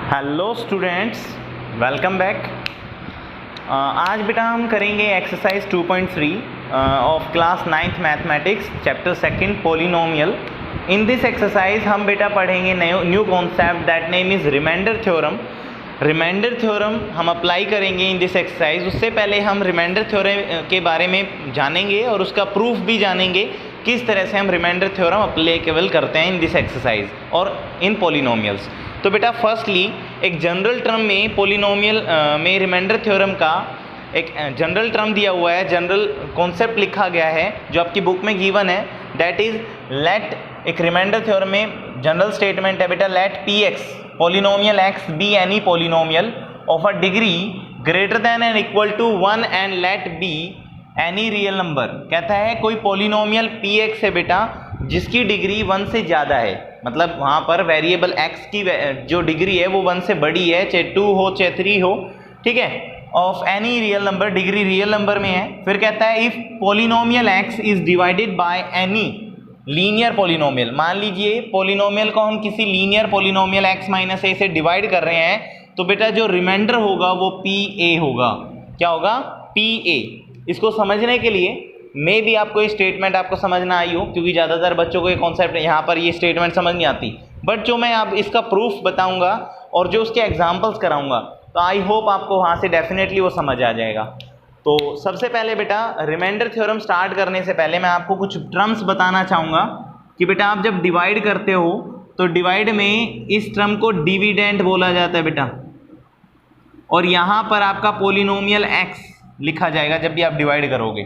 Hello students, welcome back. आज बेटा हम करेंगे exercise 2.3 of class 9th mathematics chapter 2 polynomial. In this exercise हम बेटा पढ़ेंगे new concept that name is reminder theorem. Reminder theorem हम अप्लाई करेंगे इन दिस एक्सरसाइज। उससे पहले हम रिमाइंडर थ्योरम के बारे में जानेंगे और उसका प्रूफ भी जानेंगे, किस तरह से हम रिमाइंडर थ्योरम अप्लीकेबल करते हैं इन दिस एक्सरसाइज और इन पॉलिनोमियल्स। तो बेटा फर्स्टली एक जनरल टर्म में पॉलिनोमियल में रिमाइंडर थ्योरम का एक जनरल टर्म दिया हुआ है, जनरल कॉन्सेप्ट लिखा गया है जो आपकी बुक में गिवन है, दैट इज लेट। एक रिमाइंडर थ्योरम में जनरल स्टेटमेंट है बेटा, let p x polynomial x be any polynomial of a degree greater than and equal to 1 and let be any real number. कहता है कोई polynomial P x है बेटा जिसकी डिग्री 1 से ज़्यादा है, मतलब वहाँ पर वेरिएबल x की जो डिग्री है वो 1 से बड़ी है, चाहे 2 हो चाहे 3 हो, ठीक है, of any real number, degree real number में है। फिर कहता है if polynomial x is divided by any linear polynomial. मान लीजिए पॉलिनोमियल को हम किसी लीनियर पॉलिनोमियल x माइनस ए से डिवाइड कर रहे हैं, तो बेटा जो रिमाइंडर होगा वो पी ए होगा। क्या होगा? P A. इसको समझने के लिए मे भी आपको ये स्टेटमेंट आपको समझना आई हो, क्योंकि ज़्यादातर बच्चों को ये कॉन्सेप्ट यहाँ पर ये स्टेटमेंट समझ नहीं आती, बट जो मैं अब इसका प्रूफ बताऊँगा और जो उसके एग्जांपल्स कराऊँगा, तो आई होप आपको वहाँ से डेफिनेटली वो समझ आ जाएगा। तो सबसे पहले बेटा रिमाइंडर थ्योरम स्टार्ट करने से पहले मैं आपको कुछ टर्म्स बताना चाहूँगा कि बेटा आप जब डिवाइड करते हो तो डिवाइड में इस टर्म को डिविडेंड बोला जाता है बेटा, और यहाँ पर आपका पॉलिनोमियल x लिखा जाएगा जब भी आप डिवाइड करोगे।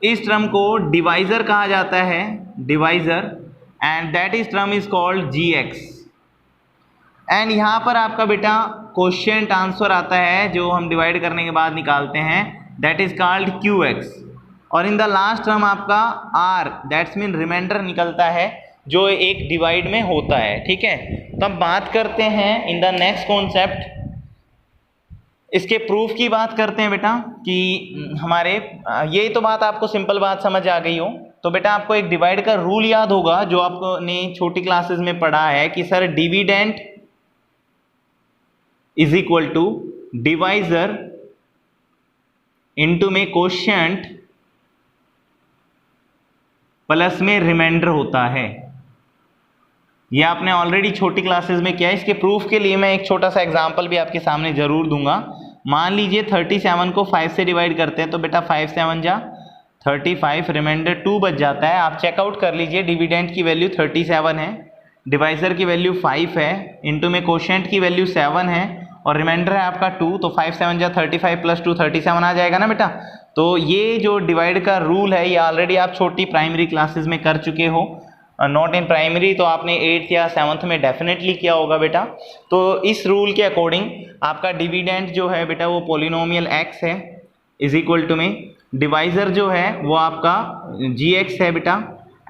इस टर्म को डिवाइज़र कहा जाता है, divisor, and that is term is called gx। And यहाँ पर आपका बेटा क्वोशिएंट आंसर आता है जो हम डिवाइड करने के बाद निकालते हैं, दैट इज कॉल्ड qx। और इन द लास्ट टर्म आपका r, दैट्स मीन रिमाइंडर निकलता है जो एक डिवाइड में होता है, ठीक है। तो अब बात करते हैं इन द नेक्स्ट कॉन्सेप्ट, इसके प्रूफ की बात करते हैं बेटा कि हमारे ये तो बात आपको सिंपल बात समझ आ गई हो। तो बेटा आपको एक डिवाइड का रूल याद होगा जो आपने छोटी क्लासेस में पढ़ा है कि sir dividend is equal to divisor into में क्वोशिएंट प्लस में रिमाइंडर होता है। ये आपने ऑलरेडी छोटी क्लासेस में किया है। इसके प्रूफ के लिए मैं एक छोटा सा एग्जांपल भी आपके सामने जरूर दूंगा। मान लीजिए 37 को 5 से डिवाइड करते हैं, तो बेटा 5 7 जा 35, रिमाइंडर 2 बच जाता है। आप चेकआउट कर लीजिए, डिविडेंड की वैल्यू 37 है, डिवाइजर की वैल्यू 5 है, इनटू में क्वोशिएंट की वैल्यू 7 है और रिमाइंडर है आपका 2, तो 5 7 जा 35 प्लस 2 37 आ जाएगा ना बेटा। तो ये जो डिवाइड का रूल है ये ऑलरेडी आप छोटी प्राइमरी क्लासेस में कर चुके हो, नॉट इन प्राइमरी तो आपने 8th या 7th में डेफिनेटली किया होगा बेटा। तो इस रूल के अकॉर्डिंग आपका डिविडेंड जो है बेटा वो पॉलिनोमियल x है, इज इक्वल टू में डिवाइजर जो है वो आपका gx है बेटा,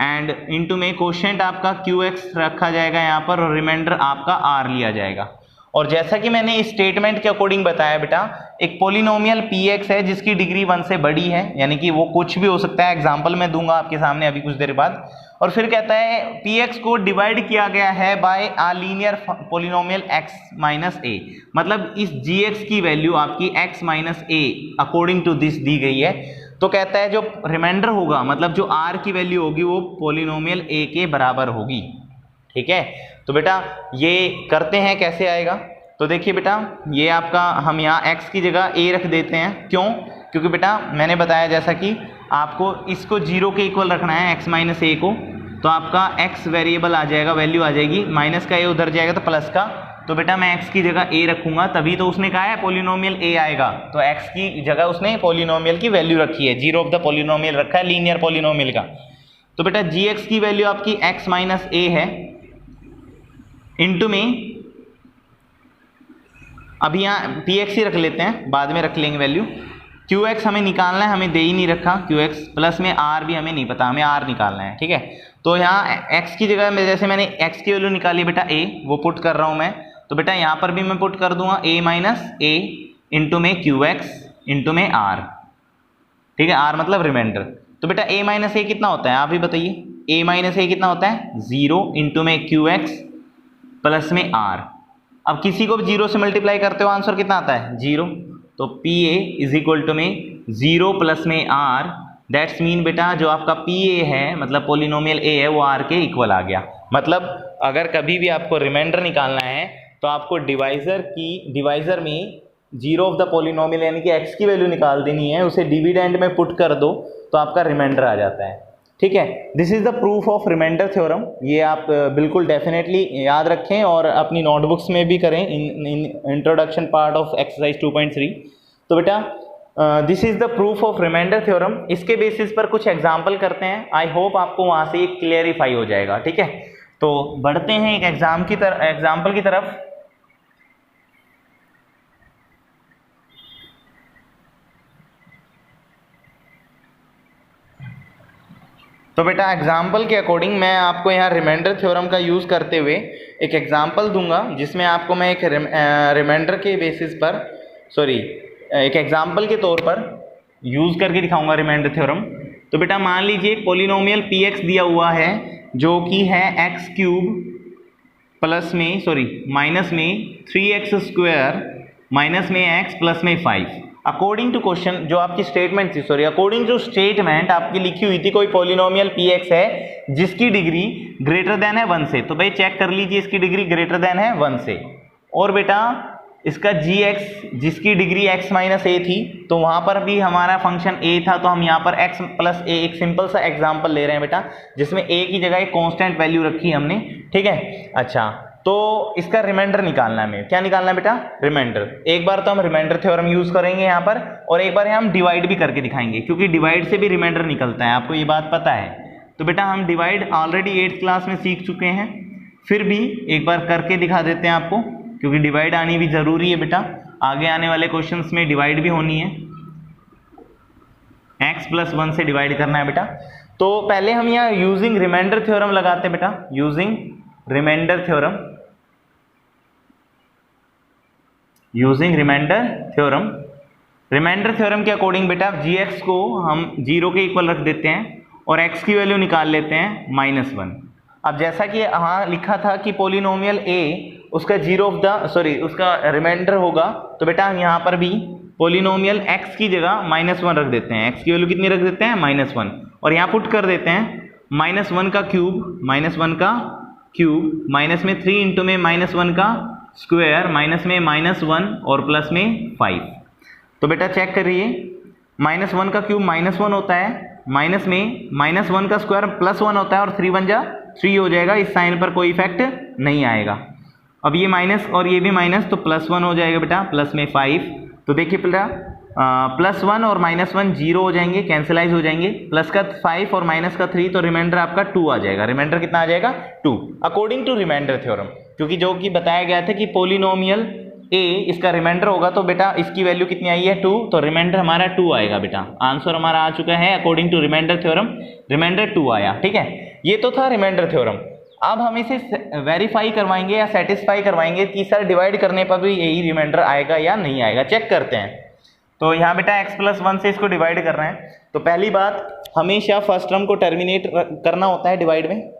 एंड इनटू में क्वोशिएंट आपका qx रखा जाएगा यहाँ पर और रिमाइंडर आपका r लिया जाएगा। और जैसा कि मैंने इस स्टेटमेंट के अकॉर्डिंग बताया बेटा, एक पॉलिनोमियल px है जिसकी डिग्री 1 से बड़ी है, यानी कि वो कुछ भी हो सकता है, एग्जांपल मैं दूंगा आपके सामने अभी कुछ देर बाद। और फिर कहता है px को डिवाइड किया गया है by a linear polynomial x minus a, मतलब इस gx की वैल्यू आपकी x minus a according to this दी गई है। तो कहता है जो रिमाइंडर होगा, मतलब जो r की वैल्यू होगी वो पॉलिनोमियल a के बराबर होगी, ठीक है। तो बेटा ये करते हैं, कैसे आएगा? तो देखिए बेटा ये आपका हम यहाँ x की जगह a रख देते हैं। क्यों? क्योंकि बेटा मैंने बताया जैसा कि आपको इसको 0 के इक्वल रखना है, x माइनस a को, तो आपका x वेरिएबल आ जाएगा, वैल्यू आ जाएगी, माइनस का a उधर जाएगा तो प्लस का, तो बेटा मैं x की जगह a रखूंगा, तभी तो उसने कहा है पॉलिनोमियल a आएगा, तो x की जगह उसने पॉलिनोमियल की वैल्यू रखी है, 0 ऑफ द पॉलिनोमियल रखा है लीनियर पॉलिनोमियल का। तो बेटा gx की वैल्यू आपकी x माइनस a है, इनटू में अभी यहाँ px ही रख लेते हैं, बाद में रख लेंगे वैल्यू। qx हमें निकालना है, हमें दे ही नहीं रखा qx, प्लस में r भी हमें नहीं पता, हमें r निकालना है, ठीक है। तो यहाँ x की जगह में जैसे मैंने x की वैल्यू निकाली बेटा a, वो पुट कर रहा हूँ मैं, तो बेटा यहाँ पर भी मैं पुट कर दूंगा a माइनस a इंटू में qx इंटू में r, ठीक है, r मतलब रिमाइंडर। तो बेटा a माइनस a कितना होता है आप भी बताइए, a माइनस ए कितना होता है 0 इंटू में क्यू एक्स प्लस में r। अब किसी को भी 0 से मल्टीप्लाई करते हो आंसर कितना आता है 0, तो p a is equal to में 0 प्लस में r। दैट्स मीन बेटा जो आपका पी ए है मतलब पोलिनोमियल a है वो r के इक्वल आ गया। मतलब अगर कभी भी आपको रिमाइंडर निकालना है तो आपको डिवाइज़र में 0 ऑफ द पोलिनोमियल यानी कि x की वैल्यू निकाल देनी है, उसे डिविडेंड में पुट कर दो तो आपका रिमाइंडर आ जाता है। ठीक है, this is the proof of reminder theorem. ये आप बिल्कुल डेफिनेटली याद रखें और अपनी नोटबुक्स में भी करें in introduction part of exercise 2.3। तो बेटा this is the proof of reminder theorem. इसके बेसिस पर कुछ एग्जाम्पल करते हैं, आई होप आपको वहाँ से क्लियरिफाई हो जाएगा। ठीक है, तो बढ़ते हैं एक एग्जाम्पल की तरफ। तो बेटा एग्जाम्पल के अकॉर्डिंग मैं आपको यहाँ रिमाइंडर थ्योरम का यूज़ करते हुए एक एग्जाम्पल दूंगा जिसमें आपको मैं एक रिमाइंडर के बेसिस पर एक एग्जाम्पल के तौर पर यूज़ करके दिखाऊंगा रिमाइंडर थ्योरम। तो बेटा मान लीजिए पोलिनोमियल पी एक्स दिया हुआ है जो कि है एक्स क्यूब प्लस में माइनस में 3x स्क्वायर माइनस में x प्लस में 5। अकॉर्डिंग टू क्वेश्चन जो आपकी स्टेटमेंट थी अकॉर्डिंग टू स्टेटमेंट आपकी लिखी हुई थी कोई पॉलिनोमियल पी एक्स है जिसकी डिग्री ग्रेटर देन है 1 से। तो भाई चेक कर लीजिए इसकी डिग्री ग्रेटर देन है 1 से। और बेटा इसका जी एक्स जिसकी डिग्री x माइनस ए थी तो वहाँ पर भी हमारा फंक्शन a था, तो हम यहाँ पर x प्लस ए एक सिंपल सा एग्जाम्पल ले रहे हैं बेटा जिसमें a की जगह एक कॉन्स्टेंट वैल्यू रखी हमने। ठीक है, अच्छा तो इसका रिमाइंडर निकालना है हमें। क्या निकालना है बेटा रिमाइंडर। एक बार तो हम रिमाइंडर थ्योरम यूज़ करेंगे यहाँ पर और एक बार हम डिवाइड भी करके दिखाएंगे क्योंकि डिवाइड से भी रिमाइंडर निकलता है, आपको ये बात पता है। तो बेटा हम डिवाइड ऑलरेडी 8th क्लास में सीख चुके हैं, फिर भी एक बार करके दिखा देते हैं आपको क्योंकि डिवाइड आनी भी ज़रूरी है बेटा, आगे आने वाले क्वेश्चंस में डिवाइड भी होनी है। x प्लस 1 से डिवाइड करना है बेटा। तो पहले हम यहाँ यूजिंग रिमाइंडर थ्योरम लगाते हैं बेटा, using reminder theorem. Reminder theorem के अकॉर्डिंग बेटा gx को हम 0 के इक्वल रख देते हैं और x की वैल्यू निकाल लेते हैं -1। अब जैसा कि यहाँ लिखा था कि पोलिनोमियल a उसका उसका रिमाइंडर होगा, तो बेटा हम यहाँ पर भी पोलिनोमियल x की जगह -1 रख देते हैं। x की वैल्यू कितनी रख देते हैं -1 और यहाँ पुट कर देते हैं -1 का क्यूब माइनस में 3 इंटू में -1 का स्क्वायर माइनस में -1 और प्लस में 5। तो बेटा चेक करिए -1 का क्यूब -1 होता है, माइनस में -1 का स्क्वायर +1 होता है और 3 × 3 हो जाएगा, इस साइन पर कोई इफेक्ट नहीं आएगा। अब ये माइनस और ये भी माइनस तो +1 हो जाएगा बेटा प्लस में 5। तो देखिए बेटा +1 और -1 0 हो जाएंगे, कैंसिलाइज हो जाएंगे, प्लस का 5 और माइनस का 3 तो रिमाइंडर आपका 2 आ जाएगा। रिमाइंडर कितना आ जाएगा 2 अकॉर्डिंग टू रिमाइंडर थ्योरम, क्योंकि जो कि बताया गया था कि पोलिनोमियल a इसका रिमाइंडर होगा तो बेटा इसकी वैल्यू कितनी आई है 2, तो रिमाइंडर हमारा 2 आएगा बेटा। आंसर हमारा आ चुका है according to reminder theorem, reminder 2 आया। ठीक है, ये तो था रिमाइंडर थ्योरम। अब हम इसे वेरीफाई करवाएंगे या सेटिस्फाई करवाएंगे कि सर डिवाइड करने पर भी यही रिमाइंडर आएगा या नहीं आएगा, चेक करते हैं। तो यहाँ बेटा x प्लस 1 से इसको डिवाइड कर रहे हैं, तो पहली बात हमेशा फर्स्ट टर्म को टर्मिनेट करना होता है डिवाइड में।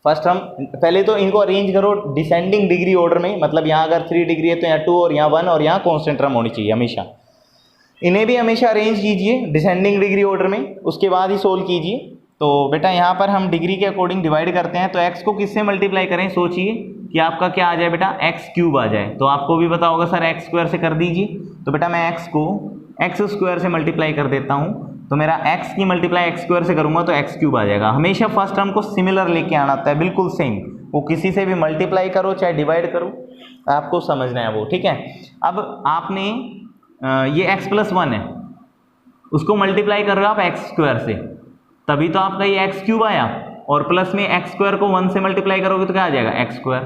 फर्स्ट टर्म पहले तो इनको अरेंज करो डिसेंडिंग डिग्री ऑर्डर में, मतलब यहाँ अगर 3 डिग्री है तो यहाँ 2 और यहाँ 1 और यहाँ कॉन्स्टेंट टर्म होनी चाहिए हमेशा। इन्हें भी हमेशा अरेंज कीजिए डिसेंडिंग डिग्री ऑर्डर में, उसके बाद ही सोल्व कीजिए। तो बेटा यहाँ पर हम डिग्री के अकॉर्डिंग डिवाइड करते हैं, तो x को किससे मल्टीप्लाई करें, सोचिए कि आपका क्या आ जाए बेटा x³ आ जाए। तो आपको भी पता होगा सर x² से कर दीजिए, तो बेटा मैं x को x² से मल्टीप्लाई कर देता हूँ, तो मेरा x की मल्टीप्लाई x² से करूँगा तो x³ आ जाएगा। हमेशा फर्स्ट टर्म को सिमिलर लेके आना होता है, बिल्कुल सेम, वो किसी से भी मल्टीप्लाई करो चाहे डिवाइड करो, आपको समझना है वो। ठीक है, अब आपने ये x प्लस 1 है उसको मल्टीप्लाई कर रहे हो आप x² से, तभी तो आपका ये x³ आया, और प्लस में x² को 1 से मल्टीप्लाई करोगे तो क्या आ जाएगा x²।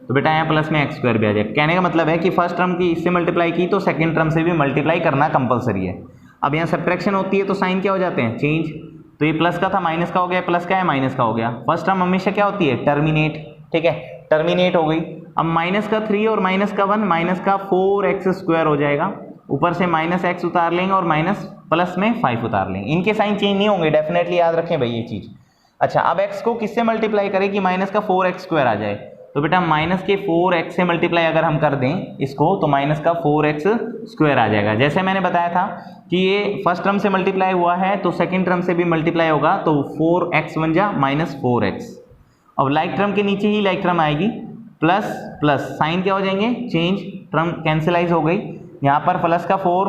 तो बेटा यहाँ प्लस में x² भी आ जाएगा। कहने का मतलब है कि फर्स्ट टर्म की इससे मल्टीप्लाई की तो सेकंड टर्म से भी मल्टीप्लाई करना कंपलसरी है। अब यहाँ सब्ट्रैक्शन होती है तो साइन क्या हो जाते हैं चेंज, तो ये प्लस का था माइनस का हो गया, प्लस का है माइनस का हो गया। फर्स्ट टर्म हमेशा क्या होती है टर्मिनेट, ठीक है, टर्मिनेट हो गई। अब माइनस का 3 और माइनस का 1 माइनस का 4x² हो जाएगा, ऊपर से -x उतार लेंगे और माइनस प्लस में 5 उतार लेंगे, इनके साइन चेंज नहीं होंगे, डेफिनेटली याद रखें भाई ये चीज़। अच्छा, अब x को किससे मल्टीप्लाई करें कि माइनस का 4x² आ जाए? तो बेटा माइनस के 4x से मल्टीप्लाई अगर हम कर दें इसको तो माइनस का 4x² आ जाएगा। जैसे मैंने बताया था कि ये फर्स्ट टर्म से मल्टीप्लाई हुआ है तो सेकंड टर्म से भी मल्टीप्लाई होगा, तो 4x बन जा माइनस 4x। अब लाइक टर्म के नीचे ही लाइक टर्म आएगी, प्लस प्लस साइन क्या हो जाएंगे, चेंज, टर्म कैंसिलाइज हो गई। यहाँ पर प्लस का 4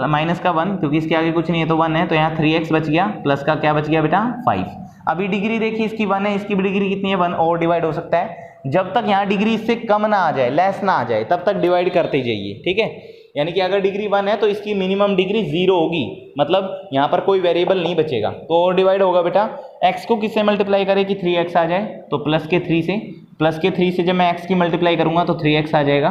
माइनस का 1, क्योंकि इसके आगे कुछ नहीं है तो 1 है, तो यहाँ 3x बच गया, प्लस का क्या बच गया बेटा 5। अभी डिग्री देखिए इसकी 1 है, इसकी भी डिग्री कितनी है 1, और डिवाइड हो सकता है। जब तक यहाँ डिग्री इससे कम ना आ जाए, लेस ना आ जाए, तब तक डिवाइड करते जाइए, ठीक है। यानी कि अगर डिग्री 1 है तो इसकी मिनिमम डिग्री 0 होगी, मतलब यहाँ पर कोई वेरिएबल नहीं बचेगा, तो और डिवाइड होगा बेटा। x को किससे मल्टीप्लाई करें कि 3x आ जाए, तो प्लस के 3 से, प्लस के 3 से जब मैं x की मल्टीप्लाई करूँगा तो 3x आ जाएगा,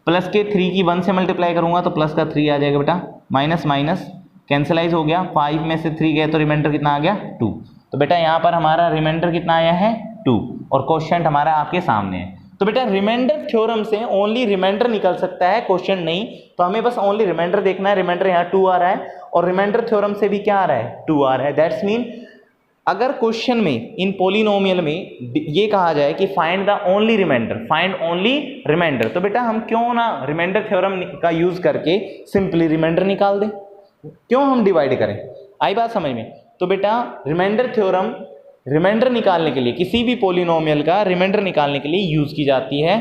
प्लस के 3 की 1 से मल्टीप्लाई करूँगा तो प्लस का 3 आ जाएगा बेटा, माइनस माइनस कैंसिलाइज हो गया, 5 में से 3 गए तो रिमाइंडर कितना आ गया 2। तो बेटा यहाँ पर हमारा रिमाइंडर कितना आया है 2, और क्वेश्चन हमारा आपके सामने है। तो बेटा रिमाइंडर थ्योरम से ओनली रिमाइंडर निकल सकता है, क्वेश्चन नहीं, तो हमें बस ओनली रिमाइंडर देखना है। रिमाइंडर यहाँ 2 आ रहा है, और रिमाइंडर थ्योरम से भी क्या आ रहा है 2 आ रहा है। दैट्स मीन अगर क्वेश्चन में इन पोलिनोमियल में ये कहा जाए कि find the only reminder, find only reminder, तो बेटा हम क्यों ना रिमाइंडर थ्योरम का यूज करके सिंपली रिमाइंडर निकाल दें, क्यों हम डिवाइड करें। आई बात समझ में? तो बेटा रिमाइंडर थ्योरम रिमाइंडर निकालने के लिए, किसी भी पोलिनोमियल का रिमाइंडर निकालने के लिए यूज की जाती है,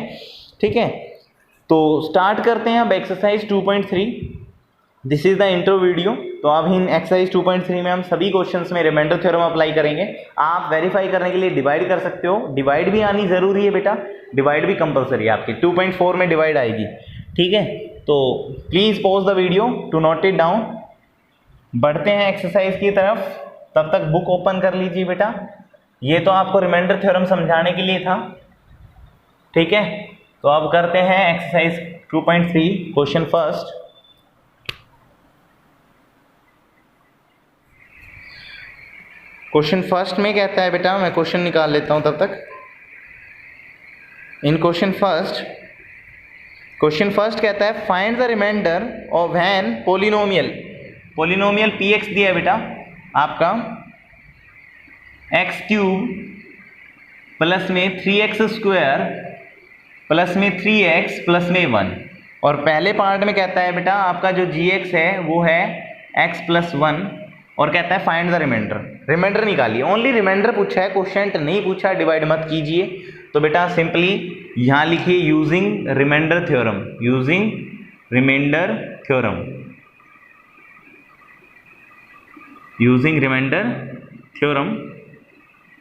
ठीक है। तो स्टार्ट करते हैं अब exercise 2.3। This is the intro video. तो अब इन एक्सरसाइज 2.3 में हम सभी क्वेश्चंस में रिमाइंडर थ्योरम अप्लाई करेंगे। आप वेरीफाई करने के लिए डिवाइड कर सकते हो, डिवाइड भी आनी जरूरी है बेटा, डिवाइड भी कंपलसरी है आपकी, 2.4 में डिवाइड आएगी, ठीक है। तो please pause the video to note it down. बढ़ते हैं एक्सरसाइज की तरफ, तब तक बुक ओपन कर लीजिए बेटा। ये तो आपको रिमाइंडर थ्योरम समझाने के लिए था, ठीक है। तो अब करते हैं exercise 2.3 question first. Question first में कहता है बेटा, मैं क्वेश्चन निकाल लेता हूं तब तक। इन क्वेश्चन फर्स्ट कहता है find the reminder of an polynomial px दिया है बेटा आपका, x³ प्लस में 3x² प्लस में 3x प्लस में 1, और पहले पार्ट में कहता है बेटा आपका जो gx है वो है x + 1, और कहता है फाइंड द रिमाइंडर। रिमाइंडर निकालिए, ओनली रिमाइंडर पूछा है, क्वेश्चन नहीं पूछा, डिवाइड मत कीजिए। तो बेटा सिंपली यहाँ लिखिए using reminder theorem, using reminder theorem, using reminder theorem.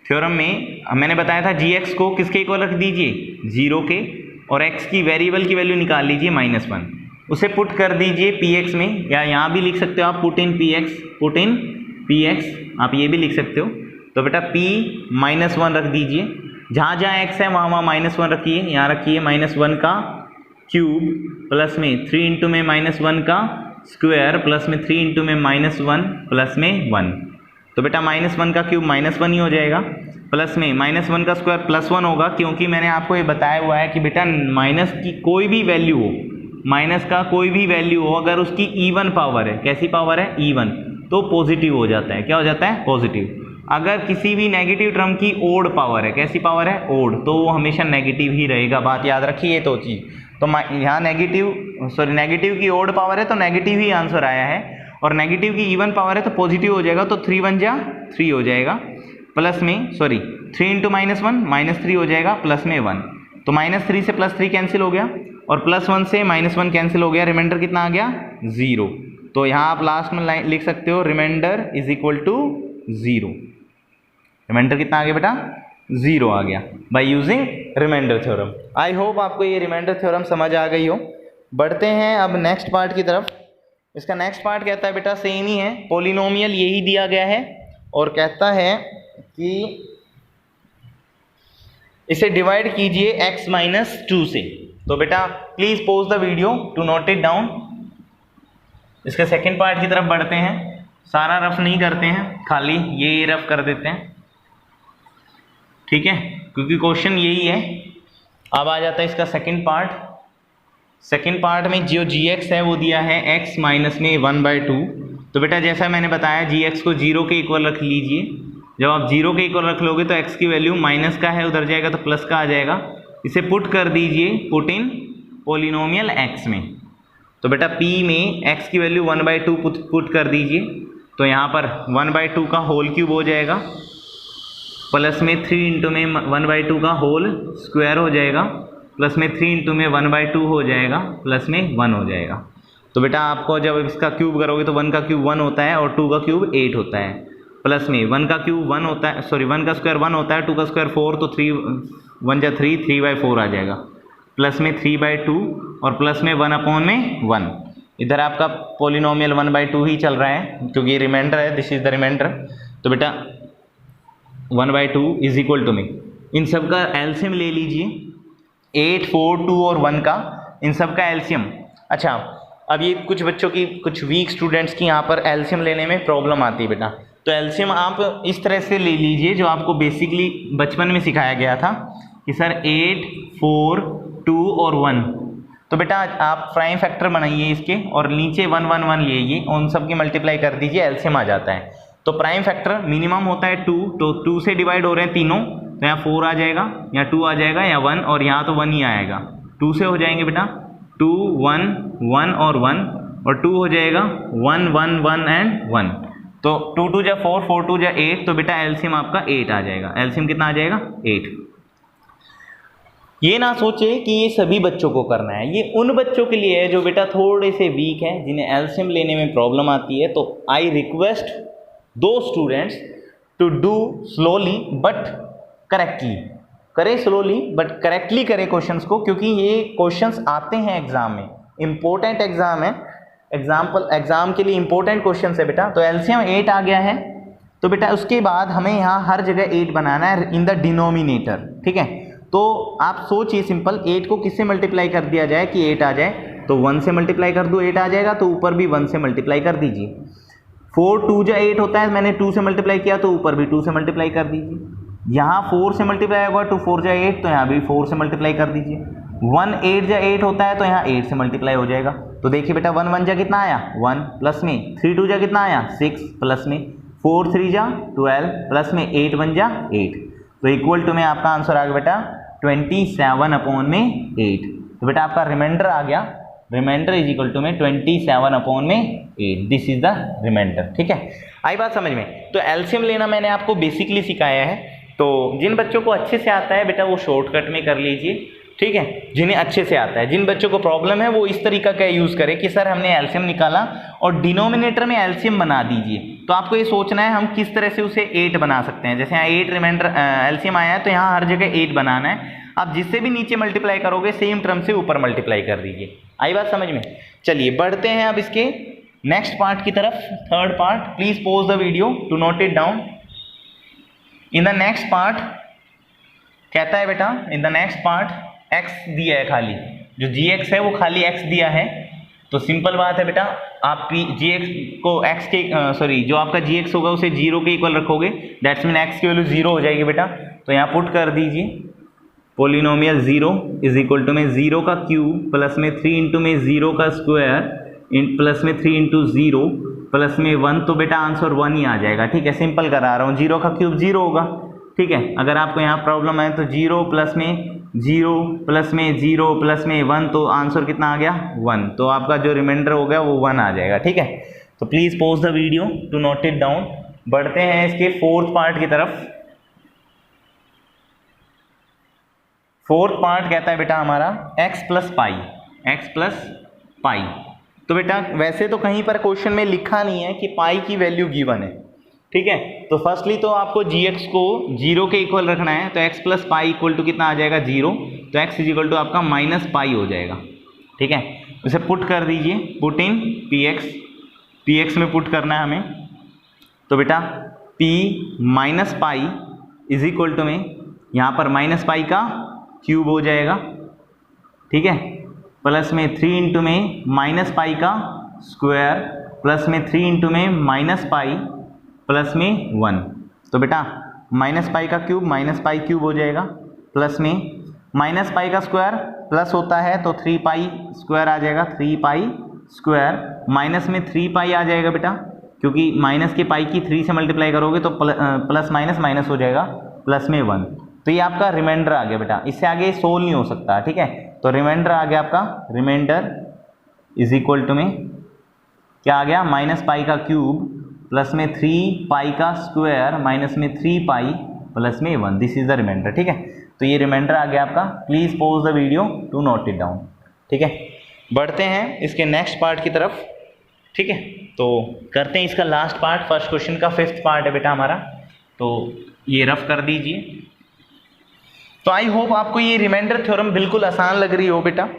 Theorem में मैंने बताया था gx को किसके इक्वल रख दीजिए 0 के, और x की वेरिएबल की वैल्यू निकाल लीजिए -1, उसे पुट कर दीजिए px में, या यहाँ भी लिख सकते हो आप पुट इन px, आप ये भी लिख सकते हो। तो बेटा p -1 रख दीजिए, जहाँ जहाँ x है वहाँ वहाँ -1 रखिए, यहाँ रखिए -1 का क्यूब प्लस में 3 × में -1 का स्क्वायर प्लस में 3 × में -1 प्लस में 1। तो बेटा -1 का क्यूब -1 ही हो जाएगा, प्लस में -1 का स्क्वायर +1 होगा, क्योंकि मैंने आपको ये बताया हुआ है कि बेटा माइनस की कोई भी वैल्यू हो, माइनस का कोई भी वैल्यू हो, अगर उसकी इवन पावर है, कैसी पावर है इवन, तो पॉजिटिव हो जाता है। क्या हो जाता है पॉजिटिव। अगर किसी भी नेगेटिव टर्म की ओड पावर है, कैसी पावर है ओड, तो वो हमेशा नेगेटिव ही रहेगा, बात याद रखिए तो चीज़। तो यहाँ नेगेटिव की ओड पावर है तो नेगेटिव ही आंसर आया है, और नेगेटिव की इवन पावर है तो पॉजिटिव हो जाएगा, तो 3 × 1 = 3 हो जाएगा, प्लस में 3 × -1 -3 हो जाएगा, प्लस में 1। तो -3 से +3 कैंसिल हो गया, और +1 से -1 कैंसिल हो गया, रिमाइंडर कितना आ गया 0। तो यहाँ आप लास्ट में लाइन लिख सकते हो रिमाइंडर = 0। रिमाइंडर कितना आ गया बेटा 0 आ गया by using reminder theorem. I hope आपको ये रिमाइंडर थ्योरम समझ आ गई हो। बढ़ते हैं अब नेक्स्ट पार्ट की तरफ। इसका नेक्स्ट पार्ट कहता है बेटा सेम ही है, पोलिनोमियल यही दिया गया है, और कहता है कि इसे डिवाइड कीजिए x - 2 से। तो बेटा please pause the video to note it down. इसके सेकंड पार्ट की तरफ बढ़ते हैं, सारा रफ नहीं करते हैं, खाली ये रफ कर देते हैं, ठीक है, क्योंकि क्वेश्चन यही है। अब आ जाता है इसका सेकंड पार्ट। सेकंड पार्ट में जो gx है वो दिया है x - में 1/2। तो बेटा जैसा मैंने बताया gx को 0 के इक्वल रख लीजिए, जब आप 0 के इक्वल रख लोगे तो x की वैल्यू माइनस का है, उधर जाएगा तो प्लस का आ जाएगा। इसे पुट कर दीजिए, पुट इन पोलिनोमियल x में। तो बेटा p में x की वैल्यू 1/2 पुट कर दीजिए, तो यहाँ पर 1/2 का होल क्यूब हो जाएगा, प्लस में 3 इंटू में 1/2 का होल स्क्वायर हो जाएगा, प्लस में 3 इंटू में 1/2 हो जाएगा, प्लस में 1 हो जाएगा। तो बेटा आपको जब इसका क्यूब करोगे तो 1 का क्यूब 1 होता है और 2 का क्यूब 8 होता है, प्लस में 1 का क्यूब 1 होता है, सॉरी 1 का स्क्वायर 1 होता है, 2 का स्क्वायर 4, तो 3 1 जा 3, 3/4 आ जाएगा, प्लस में 3/2 और प्लस में 1/1। इधर आपका पोलिनोमियल 1/2 ही चल रहा है क्योंकि ये रिमाइंडर है, दिस इज द रिमाइंडर। तो बेटा 1/2 इज इक्वल टू में इन सब का एलसीएम ले लीजिए, 8, 4, 2 और 1 का, इन सब का एलसीएम। अच्छा, अब ये कुछ बच्चों की, कुछ वीक स्टूडेंट्स की यहाँ पर एलसीएम लेने में प्रॉब्लम आती है बेटा। तो एलसीएम आप इस तरह से ले लीजिए जो आपको बेसिकली बचपन में सिखाया गया था कि सर 8, 4, 2 और 1। तो बेटा आप प्राइम फैक्टर बनाइए इसके और नीचे 1, 1, 1 लीजिए, उन सब की मल्टीप्लाई कर दीजिए, एलसीएम आ जाता है। तो प्राइम फैक्टर मिनिमम होता है 2, तो 2 से डिवाइड हो रहे हैं तीनों, तो यहाँ 4 आ जाएगा, यहाँ 2 आ जाएगा, या 1, और यहाँ तो 1 ही आएगा। 2 से हो जाएंगे बेटा 2, 1, 1 और 1, और 2 हो जाएगा 1, 1, 1 एंड 1। तो 2, 2 जा 4, 4, 2 जा 8, तो बेटा एलसीएम आपका 8 आ जाएगा। एलसीएम कितना आ जाएगा? 8। ये ना सोचे कि ये सभी बच्चों को करना है, ये उन बच्चों के लिए है जो बेटा थोड़े से वीक हैं, जिन्हें एलसीएम लेने में प्रॉब्लम आती है। तो I request to students to do slowly but correctly, करें स्लोली बट करेक्टली करें क्वेश्चंस को, क्योंकि ये क्वेश्चंस आते हैं एग्जाम में, इंपॉर्टेंट एग्जाम है, एग्जाम के लिए इंपॉर्टेंट क्वेश्चंस है बेटा। तो एलसीएम 8 आ गया है, तो बेटा उसके बाद हमें यहाँ हर जगह 8 बनाना है इन द डिनोमिनेटर, ठीक है। तो आप सोचिए सिंपल, 8 को किससे मल्टीप्लाई कर दिया जाए कि 8 आ जाए? तो 1 से मल्टीप्लाई कर दो 8 आ जाएगा, तो ऊपर भी 1 से मल्टीप्लाई कर दीजिए। 4, 2 जा 8 होता है, मैंने 2 से मल्टीप्लाई किया तो ऊपर भी 2 से मल्टीप्लाई कर दीजिए। यहाँ 4 से मल्टीप्लाई होगा, 2 4 जा 8, तो यहाँ भी 4 से मल्टीप्लाई कर दीजिए। 1 8 जा 8 होता है, तो यहाँ 8 से मल्टीप्लाई हो जाएगा। तो देखिए बेटा 1 1 जा कितना आया? 1, प्लस में 3 2 जा कितना आया? 6, प्लस में 4 3 जा 12, प्लस में 8 1 जा 8, तो इक्वल टू में आपका आंसर आ गया बेटा 27/8। तो बेटा आपका रिमाइंडर आ गया, रिमाइंडर इज इक्वल टू में 27/8, दिस इज द रिमाइंडर, ठीक है। आई बात समझ में? तो एलसीएम लेना मैंने आपको बेसिकली सिखाया है, तो जिन बच्चों को अच्छे से आता है बेटा वो शॉर्टकट में कर लीजिए, ठीक है। जिन्हें अच्छे से आता है, जिन बच्चों को प्रॉब्लम है वो इस तरीका का यूज़ करें कि सर हमने एलसीएम निकाला और डिनोमिनेटर में एलसीएम बना दीजिए। तो आपको ये सोचना है हम किस तरह से उसे 8 बना सकते हैं। जैसे यहाँ 8 रिमाइंडर एलसीएम आया है, तो यहाँ हर जगह 8 बनाना है। आप जिससे भी नीचे मल्टीप्लाई करोगे सेम टर्म से ऊपर मल्टीप्लाई कर दीजिए। आई बात समझ में? चलिए बढ़ते हैं अब इसके नेक्स्ट पार्ट की तरफ, third part. Please pause the video to note it down. In the next part कहता है बेटा, in the next part x दिया है, खाली जो gx है वो खाली x दिया है। तो सिंपल बात है बेटा, आप gx को x के सॉरी जो आपका gx होगा उसे 0 के इक्वल रखोगे, दैट्स मीन x की वैल्यू 0 हो जाएगी बेटा। तो यहाँ पुट कर दीजिए पोलिनोमियल 0 इज इक्वल टू में 0 का क्यूब प्लस में 3 इंटू में 0 का स्क्वायर प्लस में 3 इंटू 0 प्लस में 1, तो बेटा आंसर 1 ही आ जाएगा, ठीक है। सिंपल करा रहा हूँ, 0 का क्यूब 0 होगा, ठीक है। अगर आपको यहाँ प्रॉब्लम है तो 0 प्लस में 0 प्लस में 0 प्लस में 1, तो आंसर कितना आ गया? 1। तो आपका जो रिमाइंडर हो गया वो 1 आ जाएगा, ठीक है। तो please pause the video to note it down. बढ़ते हैं इसके फोर्थ पार्ट की तरफ। फोर्थ पार्ट कहता है बेटा हमारा x प्लस पाई। तो बेटा वैसे तो कहीं पर क्वेश्चन में लिखा नहीं है कि पाई की वैल्यू गिवन है, ठीक है। तो फर्स्टली तो आपको gx को 0 के इक्वल रखना है, तो x plus pi equal to कितना आ जाएगा? 0। तो x इज इक्वल टू आपका माइनस पाई हो जाएगा, ठीक है। उसे पुट कर दीजिए, पुट इन px में पुट करना है हमें। तो बेटा p minus pi is equal to में यहाँ पर माइनस पाई का क्यूब हो जाएगा, ठीक है, प्लस में 3 इंटू में माइनस पाई का स्क्वायर प्लस में 3 इंटू में माइनस पाई प्लस में 1। तो बेटा माइनस पाई का क्यूब माइनस पाई क्यूब हो जाएगा, प्लस में माइनस पाई का स्क्वायर प्लस होता है तो 3 पाई स्क्वायर आ जाएगा, 3 पाई स्क्वायर माइनस में 3 पाई आ जाएगा बेटा, क्योंकि माइनस के पाई की 3 से मल्टीप्लाई करोगे तो प्लस माइनस माइनस हो जाएगा, प्लस में 1। तो ये आपका रिमाइंडर आ गया बेटा, इससे आगे सोल्व नहीं हो सकता, ठीक है। तो रिमाइंडर आ गया आपका, रिमाइंडर इज इक्वल टू में क्या आ गया, माइनस पाई का क्यूब प्लस में 3 पाई का स्क्वायर माइनस में 3 पाई प्लस में 1। दिस इज द रिमाइंडर, ठीक है। तो ये रिमाइंडर आ गया आपका। Please pause the video to note it down, ठीक है। बढ़ते हैं इसके नेक्स्ट पार्ट की तरफ, ठीक है। तो करते हैं इसका लास्ट पार्ट, फर्स्ट क्वेश्चन का 5th पार्ट है बेटा हमारा। तो ये रफ कर दीजिए। तो आई होप आपको ये रिमाइंडर थ्योरम बिल्कुल आसान लग रही हो बेटा,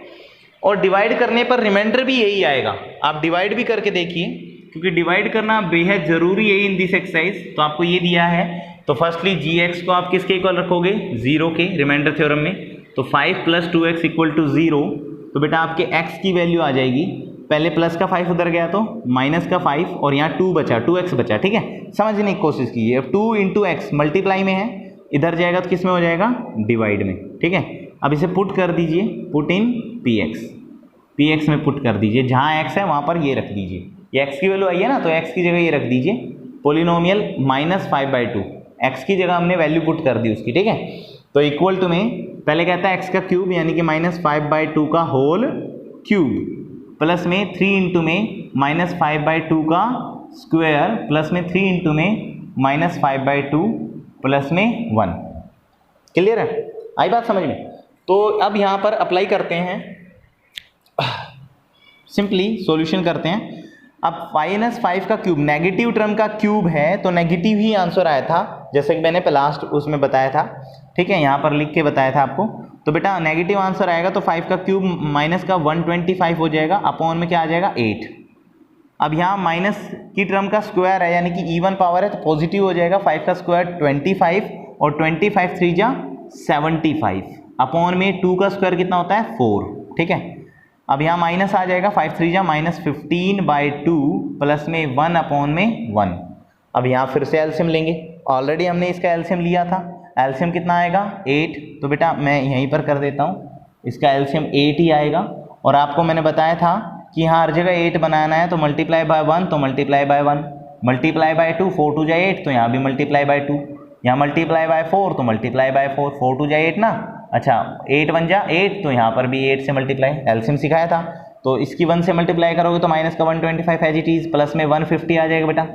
और डिवाइड करने पर रिमाइंडर भी यही आएगा। आप डिवाइड भी करके देखिए, क्योंकि डिवाइड करना बेहद जरूरी है इन दिस एक्सरसाइज। तो आपको ये दिया है, तो फर्स्टली gx को आप किसके इक्वल रखोगे, 0 के, रिमाइंडर थ्योरम में। तो 5 + 2x = 0। तो बेटा आपके x की वैल्यू आ जाएगी, पहले प्लस का 5 उधर गया तो माइनस का 5 और यहाँ 2 बचा, 2x बचा, ठीक है। समझने की कोशिश कीजिए। अब 2 × x मल्टीप्लाई में है, इधर जाएगा तो किस में हो जाएगा, डिवाइड में, ठीक है। अब इसे पुट कर दीजिए, पुट इन px में पुट कर दीजिए, जहाँ x है वहाँ पर ये रख दीजिए। ये x की वैल्यू आई है ना, तो x की जगह ये रख दीजिए। पोलिनोमियल -5/2, x की जगह हमने वैल्यू पुट कर दी उसकी, ठीक है। तो इक्वल टू में पहले कहता है x का क्यूब यानी कि -5/2 का होल क्यूब, प्लस में 3 × में -5/2 का स्क्वायर, प्लस में 3 × में -5/2 प्लस में 1। क्लियर है, आई बात समझ में। तो अब यहाँ पर अप्लाई करते हैं, सिंपली सॉल्यूशन करते हैं। अब -5 का क्यूब नेगेटिव टर्म का क्यूब है, तो नेगेटिव ही आंसर आया था, जैसे कि मैंने लास्ट उसमें बताया था, ठीक है। यहाँ पर लिख के बताया था आपको। तो बेटा नेगेटिव आंसर आएगा तो 5 का क्यूब माइनस का 125 हो जाएगा, अपॉन में क्या आ जाएगा, 8। अब यहाँ माइनस की टर्म का स्क्वायर है यानी कि इवन पावर है, तो पॉजिटिव हो जाएगा। 5 का स्क्वायर 25 और 25 3 जा 75, अपॉन में 2 का स्क्वायर कितना होता है, 4, ठीक है। अब यहाँ माइनस आ जाएगा, 5 3 जा -15/2 प्लस में 1 अपॉन में 1। अब यहाँ फिर से एलसीएम लेंगे, ऑलरेडी हमने इसका एलसीएम लिया था। एलसीएम कितना आएगा, 8। तो बेटा मैं यहीं पर कर देता हूँ, इसका एलसीएम 8 ही आएगा। और आपको मैंने बताया था कि यहाँ हर जगह 8 बनाना है, तो मल्टीप्लाई बाय 1 तो मल्टीप्लाई बाय 1, मल्टीप्लाई बाय 2 4 2 जा 8, तो यहाँ भी मल्टीप्लाई बाय 2, यहाँ मल्टीप्लाई बाय 4 तो मल्टीप्लाई बाय 4, 4 2 जा 8 ना, अच्छा 8 1 जा 8, तो यहाँ पर भी 8 से मल्टीप्लाई, एलसीएम सिखाया था। तो इसकी 1 से मल्टीप्लाई करोगे तो माइनस का 125 एज इट इज, प्लस में 150 आ जाएगा बेटा,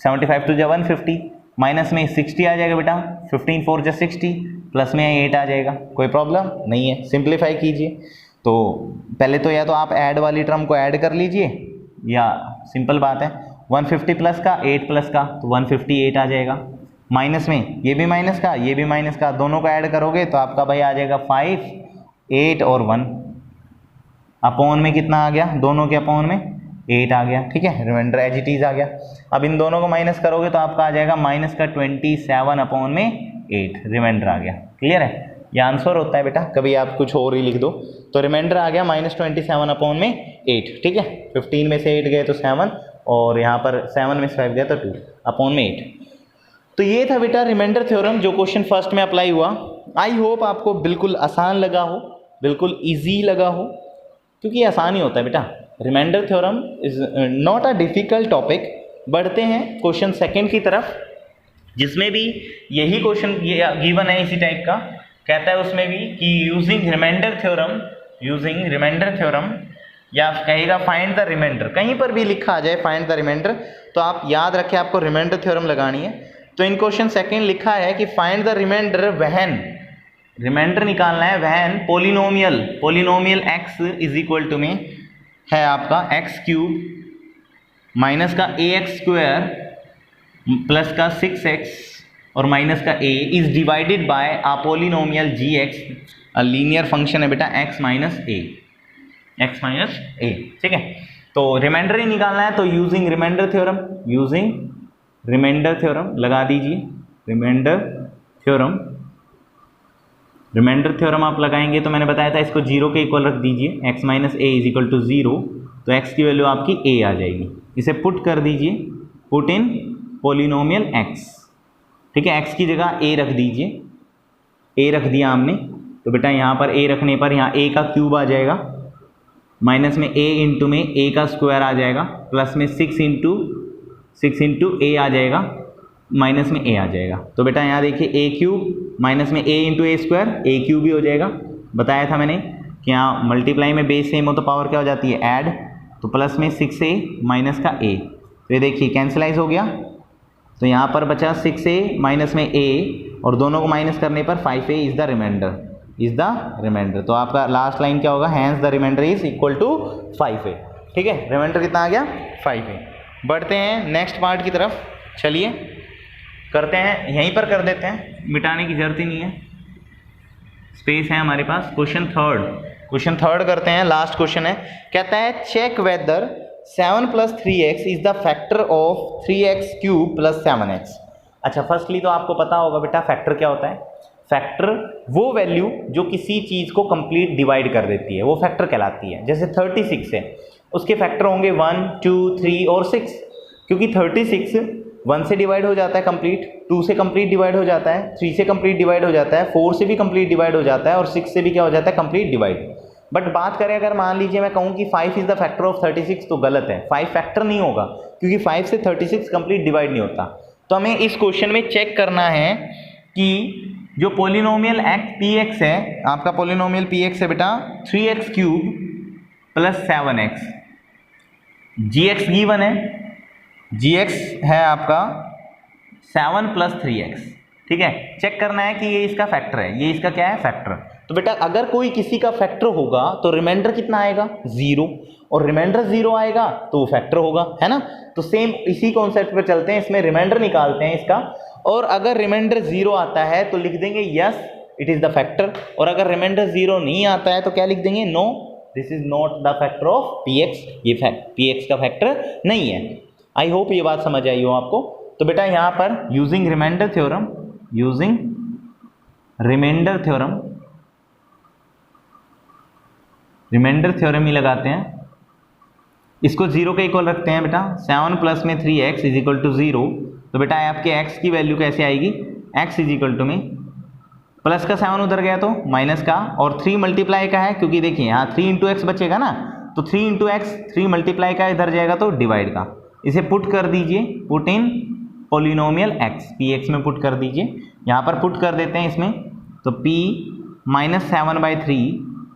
75 2 जा 150, माइनस में 60 आ जाएगा बेटा, 15 4 जा 60, प्लस में 8 आ जाएगा। कोई प्रॉब्लम नहीं है, सिंप्लीफाई कीजिए। तो पहले तो या तो आप ऐड वाली टर्म को ऐड कर लीजिए, या सिंपल बात है 150 प्लस का 8 प्लस का, तो 158 आ जाएगा। माइनस में ये भी माइनस का, ये भी माइनस का, दोनों को ऐड करोगे तो आपका भाई आ जाएगा 5 8 और 1, अपॉन में कितना आ गया, दोनों के अपॉन में 8 आ गया, ठीक है। रिमाइंडर एज इट इज आ गया। अब इन दोनों को माइनस करोगे तो आपका आ जाएगा माइनस का 27 अपॉन में 8, रिमाइंडर आ गया। क्लियर है, ये आंसर होता है बेटा, कभी आप कुछ और ही लिख दो। तो रिमाइंडर आ गया -27 अपॉन में 8, ठीक है। 15 में से 8 गए तो 7, और यहाँ पर 7 में से 5 गया तो 2 अपॉन में 8। तो ये था बेटा रिमाइंडर थ्योरम, जो क्वेश्चन फर्स्ट में अप्लाई हुआ। आई होप आपको बिल्कुल आसान लगा हो, बिल्कुल ईजी लगा हो, क्योंकि ये आसान ही होता है बेटा। Reminder theorem is not a difficult topic. बढ़ते हैं क्वेश्चन सेकंड की तरफ, जिसमें भी यही क्वेश्चन गिवन है इसी टाइप का। कहता है उसमें भी कि यूजिंग रिमाइंडर थ्योरम, या कहेगा फाइंड द रिमाइंडर, कहीं पर भी लिखा आ जाए फाइंड द रिमाइंडर, तो आप याद रखें आपको रिमाइंडर थ्योरम लगानी है। तो इन क्वेश्चन सेकंड लिखा है कि find the reminder when, reminder निकालना है when polynomial x is equal to में है आपका x³ माइनस का ax² प्लस का 6x और माइनस का a is divided by a polynomial gx, a linear function है बेटा x माइनस a, ठीक है। तो रिमाइंडर ही निकालना है, तो यूजिंग रिमाइंडर थ्योरम लगा दीजिए। रिमाइंडर थ्योरम आप लगाएंगे तो मैंने बताया था इसको 0 के इक्वल रख दीजिए, x minus a is equal to 0, तो x की वैल्यू आपकी a आ जाएगी। इसे पुट कर दीजिए, पुट इन पोलिनोमियल x, ठीक है। x की जगह a रख दीजिए, a रख दिया हमने, तो बेटा यहाँ पर a रखने पर यहाँ a का क्यूब आ जाएगा, माइनस में a इंटू में a का स्क्वायर आ जाएगा, प्लस में 6 इंटू 6 इंटू ए आ जाएगा, माइनस में ए आ जाएगा। तो बेटा यहाँ देखिए ए क्यूब माइनस में ए इंटू ए स्क्वायर, ए क्यूब भी हो जाएगा। बताया था मैंने कि यहाँ मल्टीप्लाई में बेस सेम हो तो पावर क्या हो जाती है, ऐड। तो प्लस में 6a माइनस का a, तो ये देखिए कैंसिलाइज हो गया। तो यहाँ पर बचा 6a माइनस में a, और दोनों को माइनस करने पर 5a इज द रिमाइंडर, तो आपका लास्ट लाइन क्या होगा, hence the reminder is equal to 5a। ठीक है, रिमाइंडर कितना आ गया, 5a। बढ़ते हैं नेक्स्ट पार्ट की तरफ, चलिए करते हैं, यहीं पर कर देते हैं, मिटाने की जरूरत ही नहीं है, स्पेस है हमारे पास। क्वेश्चन थर्ड करते हैं, लास्ट क्वेश्चन है। कहता है check whether 7 + 3x is the factor of 3x cube + 7x। अच्छा, फर्स्टली तो आपको पता होगा बेटा फैक्टर क्या होता है। फैक्टर वो वैल्यू जो किसी चीज़ को कंप्लीट डिवाइड कर देती है, वो फैक्टर कहलाती है। जैसे 36 है, उसके फैक्टर होंगे 1, 2, 3 और 6, क्योंकि 36 1 से डिवाइड हो जाता है कंप्लीट, 2 से कंप्लीट डिवाइड हो जाता है, 3 से कंप्लीट डिवाइड हो जाता है, 4 से भी कंप्लीट डिवाइड हो जाता है, और 6 से भी क्या हो जाता है, कंप्लीट डिवाइड। बट बात करें अगर मान लीजिए मैं कहूँ कि 5 इज़ द फैक्टर ऑफ 36, तो गलत है, 5 फैक्टर नहीं होगा, क्योंकि 5 से 36 कंप्लीट डिवाइड नहीं होता। तो हमें इस क्वेश्चन में चेक करना है कि जो पोलिनोमियल px है, आपका पोलिनोमियल px है बेटा 3x cube + 7x, gx given है, gx है आपका 7 + 3x। ठीक है, चेक करना है कि ये इसका फैक्टर है, ये इसका क्या है, फैक्टर। तो बेटा अगर कोई किसी का फैक्टर होगा तो रिमाइंडर कितना आएगा, 0, और रिमाइंडर 0 आएगा तो वो फैक्टर होगा, है ना। तो सेम इसी कॉन्सेप्ट पे चलते हैं, इसमें रिमाइंडर निकालते हैं इसका, और अगर रिमाइंडर 0 आता है तो लिख देंगे yes it is the factor, और अगर रिमाइंडर 0 नहीं आता है तो क्या लिख देंगे, no this is not the factor of px, ये px का फैक्टर नहीं है। आई होप ये बात समझ आई हो आपको। तो बेटा यहाँ पर यूजिंग रिमाइंडर थ्योरम ही लगाते हैं, इसको 0 के इक्वल रखते हैं बेटा। 7 + में 3x इज इक्वल टू 0, तो बेटा आपके x की वैल्यू कैसे आएगी, x इज इक्वल टू में प्लस का 7 उधर गया तो माइनस का, और 3 मल्टीप्लाई का है, क्योंकि देखिए यहाँ 3 इंटू एक्स बचेगा ना, तो 3 इंटू एक्स 3 मल्टीप्लाई का इधर जाएगा तो डिवाइड का, इसे पुट कर दीजिए, पुट इन पोलिनोमियल x, px में पुट कर दीजिए। यहाँ पर पुट कर देते हैं इसमें, तो p - 7/3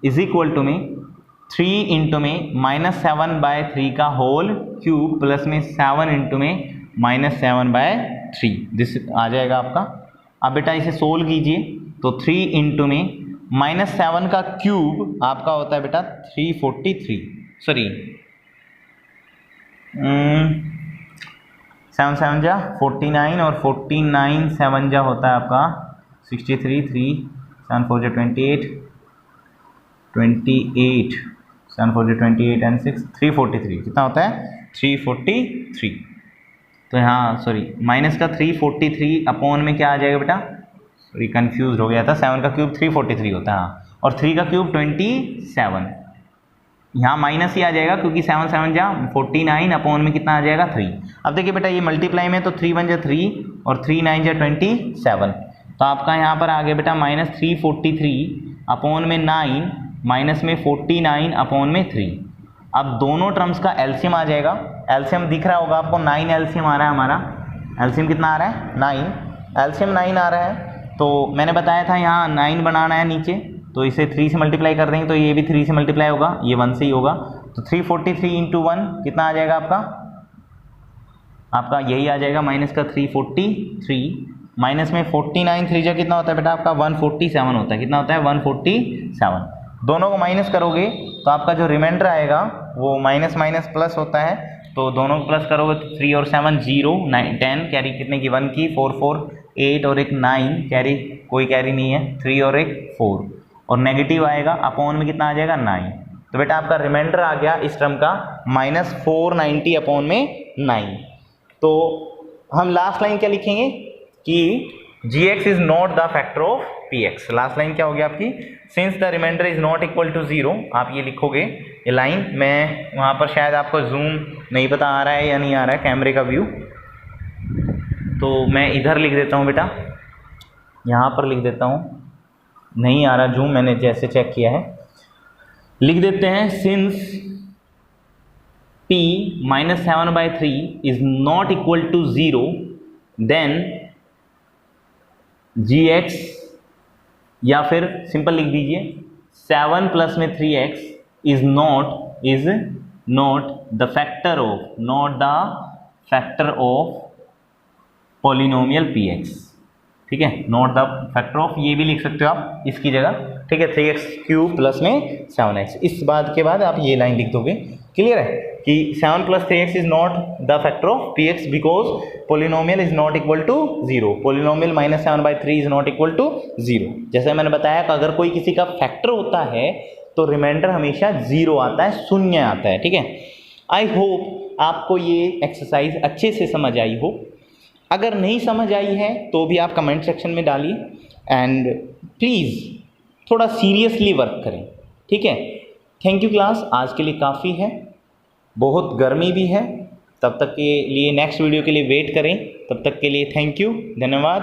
इज इक्वल टू में 3 इंटू में -7/3 का होल क्यूब प्लस में 7 इंटू में -7/3, दिस आ जाएगा आपका। अब बेटा इसे सोल्व कीजिए, तो 3 इंटू में -7 का क्यूब आपका होता है बेटा 343, सॉरी 7 7 जा 49, और 49 7 जा होता है आपका 63, 3 7 4 जा 28, 7 4 जा 28 एंड 6 343, कितना होता है 343। तो यहाँ सॉरी माइनस का 343 अपॉन में क्या आ जाएगा बेटा, सॉरी कंफ्यूज हो गया था, 7 का क्यूब 343 होता है, हाँ, और 3 का क्यूब 27, यहाँ माइनस ही आ जाएगा, क्योंकि 7 7 जा 49 अपॉन में कितना आ जाएगा 3। अब देखिए बेटा ये मल्टीप्लाई में, तो 3 1 जा 3 और 3 9 जा 27, तो आपका यहाँ पर आ गया बेटा -343 अपॉन में 9 माइनस में 49 अपॉन में 3। अब दोनों टर्म्स का एलसीएम आ जाएगा, एलसीएम दिख रहा होगा आपको, 9 एलसीएम आ रहा है हमारा, एलसीएम कितना आ रहा है 9, एलसीएम 9 आ रहा है। तो मैंने बताया था यहाँ 9 बनाना है नीचे, तो इसे 3 से मल्टीप्लाई कर देंगे, तो ये भी 3 से मल्टीप्लाई होगा, ये 1 से ही होगा, तो 343 इंटू 1 कितना आ जाएगा आपका यही आ जाएगा, माइनस का 343 माइनस में 49 3 जा कितना होता है बेटा आपका 147 होता है, कितना होता है 147। दोनों को माइनस करोगे तो आपका जो रिमाइंडर आएगा वो माइनस माइनस प्लस होता है, तो दोनों को प्लस करोगे तो 3 और 7 0 9 10 कैरी कितने की 1 की 4 4 8 और एक 9 कैरी, कोई कैरी नहीं है, 3 और एक 4, और नेगेटिव आएगा अपॉन में कितना आ जाएगा 9। तो बेटा आपका रिमाइंडर आ गया इस टर्म का -490 अपॉन में 9। तो हम लास्ट लाइन क्या लिखेंगे कि gx is not the factor of px। Last line क्या होगी आपकी, since the reminder is not equal to 0, आप ये लिखोगे ये लाइन। मैं वहाँ पर शायद आपको जूम नहीं पता आ रहा है या नहीं आ रहा है कैमरे का व्यू, तो मैं इधर लिख देता हूँ बेटा, यहाँ पर लिख देता हूँ, नहीं आ रहा जूम, मैंने जैसे चेक किया है, लिख देते हैं since p minus 7/3 is not equal to 0, then gx, या फिर सिंपल लिख दीजिए 7 प्लस में 3x is not the factor of polynomial px। ठीक है, नॉट द फैक्टर ऑफ, ये भी लिख सकते हो आप इसकी जगह। ठीक है, 3x³ प्लस में 7x, इस बात के बाद आप ये लाइन लिख दोगे। क्लियर है कि 7 plus 3x is not the factor of px because polynomial is not equal to 0। Polynomial minus 7/3 is not equal to 0। जैसे मैंने बताया कि अगर कोई किसी का फैक्टर होता है तो रिमाइंडर हमेशा 0 आता है, शून्य आता है। ठीक है, आई होप आपको ये एक्सरसाइज अच्छे से समझ आई हो। अगर नहीं समझ आई है तो भी आप कमेंट सेक्शन में डालिए, एंड प्लीज़ थोड़ा सीरियसली वर्क करें। ठीक है, थैंक यू क्लास, आज के लिए काफ़ी है, बहुत गर्मी भी है। तब तक के लिए नेक्स्ट वीडियो के लिए वेट करें। तब तक के लिए थैंक यू, धन्यवाद।